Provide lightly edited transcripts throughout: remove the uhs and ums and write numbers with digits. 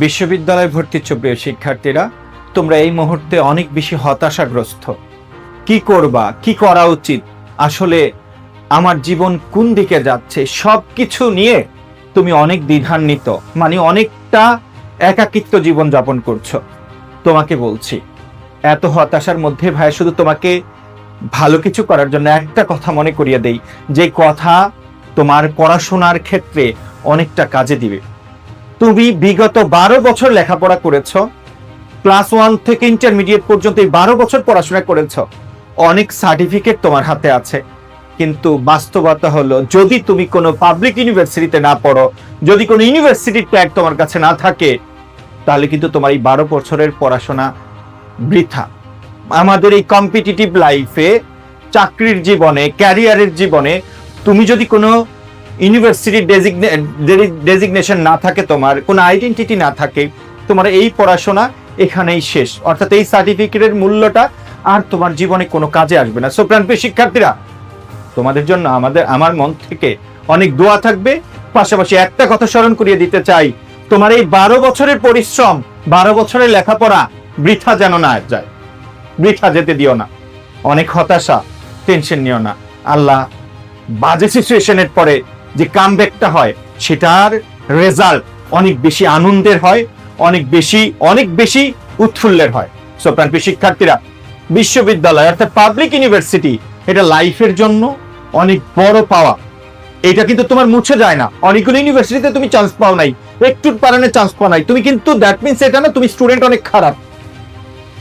বিশ্ববিদ্যালয়ে ভর্তি ইচ্ছুক প্রিয় শিক্ষার্থীরা, তোমরা এই মুহূর্তে অনেক বেশি হতাশাগ্রস্ত। কি করবা, কি করা উচিত, আসলে আমার জীবন কোন দিকে যাচ্ছে, সবকিছু নিয়ে তুমি অনেক দ্বিধান্বিত, মানে অনেকটা একাকিত্ব জীবন যাপন করছো। তোমাকে বলছি, এত হতাশার মধ্যে ভাই শুধু তোমাকে ভালো কিছু করার জন্য একটা কথা মনে করিয়ে দেই, যে কথা তোমার পড়াশোনার ক্ষেত্রে অনেকটা কাজে দিবে। তুমি বিগত 12 বছর লেখাপড়া করেছ, ক্লাস 1 থেকে ইন্টারমিডিয়েট পর্যন্ত এই 12 বছর পড়াশোনা করেছ, অনেক সার্টিফিকেট তোমার হাতে আছে। কিন্তু বাস্তবতা হলো, যদি তুমি কোনো পাবলিক ইউনিভার্সিটিতে না পড়ো, যদি কোনো ইউনিভার্সিটির ট্যাগ তোমার কাছে না থাকে, তাহলে কিন্তু তোমার এই 12 বছরের পড়াশোনা বৃথা। আমাদের এই কম্পিটিটিভ লাইফে, চাকরির জীবনে, ক্যারিয়ারের জীবনে তুমি যদি কোনো ইউনিভার্সিটির ডেজিগনেশন না থাকে, তোমার কোনো আইডেন্টিটি না থাকে, তোমার এই পড়াশোনা এখানেই শেষ। অর্থাৎ এই সার্টিফিকেটের মূল্যটা আর তোমার জীবনে কোনো কাজে আসবে না। সো প্রাণপ্রিয় শিক্ষার্থীরা, তোমাদের জন্য আমার মন থেকে অনেক দোয়া থাকবে। পাশাপাশি একটা কথা স্মরণ করিয়ে দিতে চাই, তোমার এই 12 বছরের পরিশ্রম, 12 বছরের লেখাপড়া বৃথা যেন না যায়, বৃথা যেতে দিও না। অনেক হতাশা, টেনশন নিও না। আল্লাহ বাজে সিচুয়েশনের পরে যে কামব্যাকটা হয়, সেটার রেজাল্ট অনেক বেশি আনন্দের হয়, অনেক বেশি উৎফুল্লের হয়। সো প্রাণপ্রিয় শিক্ষার্থীরা, বিশ্ববিদ্যালয় অর্থাৎ পাবলিক ইউনিভার্সিটি, এটা লাইফের জন্য অনেক বড় পাওয়া। এটা কিন্তু তোমার মুছে যায় না। অনেকগুলো ইউনিভার্সিটিতে তুমি চান্স পাও নাই, একটুর কারণে চান্স পাও নাই, তুমি কিন্তু দ্যাট মিনস এটা না তুমি স্টুডেন্ট অনেক খারাপ।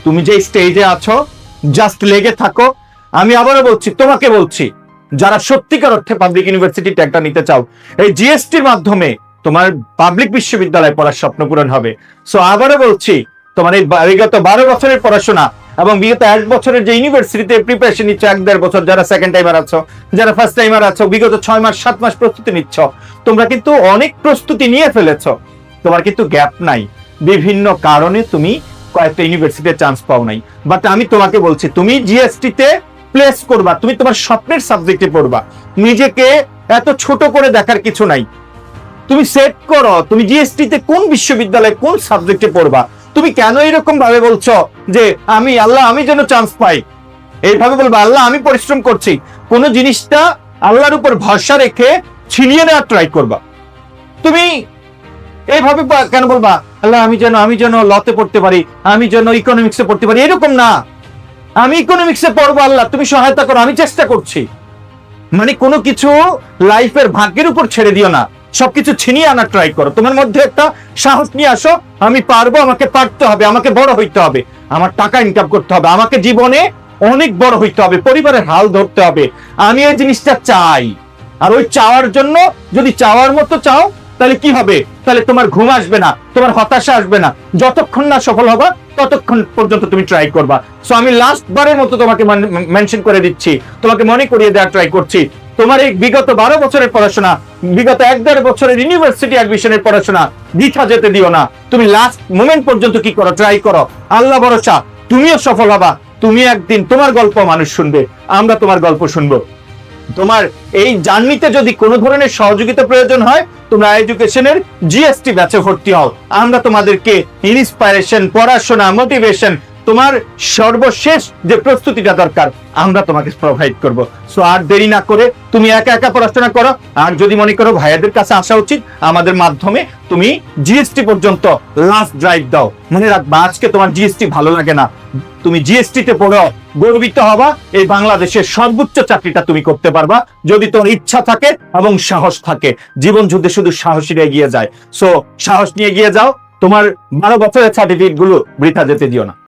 তুমি যে স্টেজে আছো, জাস্ট লেগে থাকো। আমি আবারও বলছি, তোমাকে বলছি, যারা সত্যিকার অর্থে পাবলিক ইউনিভার্সিটি ট্যাগটা নিতে চাও, এই জিএসটির মাধ্যমে তোমার পাবলিক বিশ্ববিদ্যালয়ে পড়ার স্বপ্ন পূরণ হবে। সো আবারও বলছি, তোমার এই বিগত 12 বছরের পড়াশোনা এবং বিগত 1 বছরের যে ইউনিভার্সিটিতে প্রিপারেশন নিচ্ছ, 1-1.5 বছর, যারা সেকেন্ড টাইমার আছো, যারা ফার্স্ট টাইমার আছো, বিগত 6 মাস 7 মাস প্রস্তুতি নিচ্ছ, তোমরা কিন্তু অনেক প্রস্তুতি নিয়ে ফেলেছো। তোমার কিন্তু গ্যাপ নাই, বিভিন্ন কারণে তুমি কয়েকটা ইউনিভার্সিটিতে চান্স পাও নাই। বাট আমি তোমাকে বলছি, তুমি জিএসটিতে প্লেস করবা, তুমি তোমার স্বপ্নের সাবজেক্টে পড়বা। নিজেকে এত ছোট করে দেখার কিছু নাই। তুমি সেট করো, তুমি জিএসটিতে কোন বিশ্ববিদ্যালয়ে কোন সাবজেক্টে পড়বা। তুমি কেন এরকম ভাবে বলছো যে আমি যেন চান্স পাই? এইভাবে বলবা, আল্লাহ আমি পরিশ্রম করছি। কোন জিনিসটা আল্লাহর উপর ভরসা রেখে ছিনিয়ে নেওয়ার ট্রাই করবা। তুমি এইভাবে কেন বলবা, আল্লাহ আমি যেন লতে পড়তে পারি, আমি যেন ইকোনমিক্সে পড়তে পারি? এরকম না, আমি ইকোনমিক্সে পড়বো, আল্লাহ তুমি সহায়তা করো, আমি চেষ্টা করছি। মানে কোনো কিছু লাইফের ভাগ্যের উপর ছেড়ে দিও না, সবকিছু ছিনিয়ে আনার ট্রাই করো। তোমার মধ্যে একটা সাহস নিয়ে আসো, আমি পারবো, আমাকে পারতে হবে, আমাকে বড় হইতে হবে, আমার টাকা ইনকাম করতে হবে, আমাকে জীবনে অনেক বড় হইতে হবে, পরিবারের হাল ধরতে হবে। আমি এই জিনিসটা চাই। আর ওই চাওয়ার জন্য, যদি চাওয়ার মতো চাও, তাহলে কি হবে? তাহলে তোমার ঘুম আসবে না, তোমার হতাশা আসবে না। যতক্ষণ না সফল হবা, ততক্ষণ পর্যন্ত তুমি ট্রাই করবা। সো আমি লাস্ট বারের মতো তোমাকে মেনশন করে দিচ্ছি, তোমাকে মনে করিয়ে দেওয়ার ট্রাই করছি, তোমার এই বিগত 12 বছরের পড়াশোনা, বিগত 1-1.5 বছরের ইউনিভার্সিটি অ্যাডমিশনের পড়াশোনা বৃথা যেতে দিও না। তুমি লাস্ট মোমেন্ট পর্যন্ত কি করো, ট্রাই করো। আল্লাহ ভরসা, তুমিও সফল হবা। তুমি একদিন তোমার গল্প মানুষ শুনবে, আমরা তোমার গল্প শুনবো। তোমার এই জার্নিতে যদি কোনো ধরনের সহযোগিতা প্রয়োজন হয়, তোমরা এডুকেশনের জিএসটি ব্যাচে ভর্তি হও। আমরা তোমাদেরকে ইন্সপাইরেশন, পড়াশোনা, মোটিভেশন, তোমার সর্বশেষ যে প্রস্তুতিটা দরকার, আমরা তোমাকে প্রোভাইড করব। সো আর দেরি না করে তুমি একা একা পড়াশোনা করো। আর যদি মনে করো ভাইয়াদের কাছে আসা উচিত, আমাদের মাধ্যমে তুমি জিএসটি পর্যন্ত লাস্ট ড্রাইভ দাও। মনে রাখবা, আজকে তোমার জিএসটি ভালো লাগে না, তুমি জিএসটিতে পড়ো, গর্বিত হবা। এই বাংলাদেশের সর্বোচ্চ চাকরিটা তুমি করতে পারবা, যদি তোমার ইচ্ছা থাকে এবং সাহস থাকে। জীবন যুদ্ধে শুধু সাহসীরা এগিয়ে যায়। সো সাহস নিয়ে এগিয়ে যাও, তোমার 12 বছরের সার্টিফিকেট গুলো বৃথা যেতে দিও না।